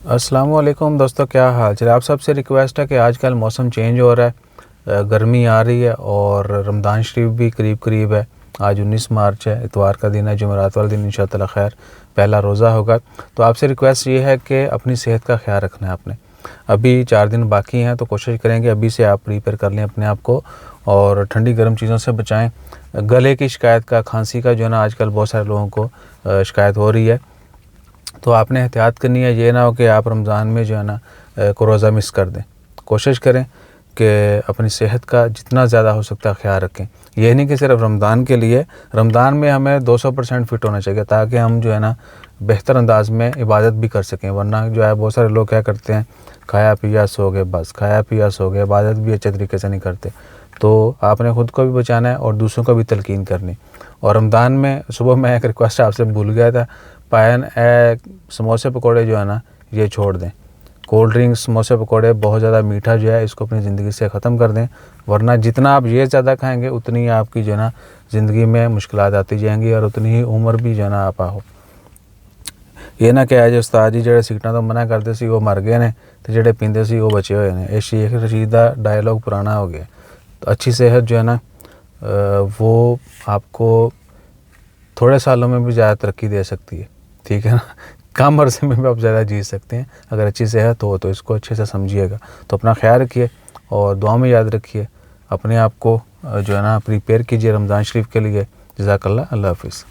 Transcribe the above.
अस्सलाम वालेकुम दोस्तों, क्या हाल चाल। आप सबसे रिक्वेस्ट है कि आजकल मौसम चेंज हो रहा है, गर्मी आ रही है और रमज़ान शरीफ भी करीब करीब है। आज 19 मार्च है, इतवार का दिन है, जुमेरात वाला दिन इंशाअल्लाह खैर पहला रोज़ा होगा। तो आपसे रिक्वेस्ट ये है कि अपनी सेहत का ख्याल रखना है आपने। अभी 4 दिन बाकी हैं तो कोशिश करेंगे अभी से आप प्रिपेयर कर लें अपने आप को और ठंडी गर्म चीज़ों से बचाएँ। गले की शिकायत का, खांसी का जो है ना आजकल बहुत सारे लोगों को शिकायत हो रही है, तो आपने एहतियात करनी है। ये ना हो कि आप रमज़ान में जो है ना को रोज़ा मिस कर दें। कोशिश करें कि अपनी सेहत का जितना ज़्यादा हो सकता है ख्याल रखें। ये नहीं कि सिर्फ रमज़ान के लिए, रमज़ान में हमें 200% फ़िट होना चाहिए ताकि हम जो है ना बेहतर अंदाज में इबादत भी कर सकें। वरना जो है बहुत सारे लोग क्या करते हैं, खाया पिया सो गए, बस खाया पिया सो गए, इबादत भी अच्छे तरीके से नहीं करते। तो आपने ख़ुद को भी बचाना है और दूसरों को भी तलकीन करनी। और रमज़ान में सुबह मैं एक रिक्वेस्ट आपसे भूल गया था, पायन समोसे पकौड़े जो है ना ये छोड़ दें। कोल्ड ड्रिंक्स, समोसे पकौड़े, बहुत ज़्यादा मीठा जो है इसको अपनी ज़िंदगी से ख़त्म कर दें। वरना जितना आप ये ज़्यादा खाएंगे उतनी ही आपकी जो है ना ज़िंदगी में मुश्किलात आती जाएंगी और उतनी ही उम्र भी जो है ना आप हो। ये ना कि जो उस्ताद जी जेड़े सिगरेटां तो मना करते सी वो मर गए ने ते जेड़े पींदे सी वो बचे हुए ने। ये शेख रशीद का डायलॉग पुराना हो गया। तो अच्छी सेहत जो है ना वो आपको थोड़े सालों में भी ज़्यादा तरक्की दे सकती है, ठीक है ना। कम अरसे में भी आप ज़्यादा जी सकते हैं अगर अच्छी सेहत हो, तो इसको अच्छे से समझिएगा। तो अपना ख्याल रखिए और दुआ में याद रखिए। अपने आप को जो है ना प्रिपेयर कीजिए रमज़ान शरीफ के लिए। जज़ाकल्लाह, अल्लाह हाफ़िज़।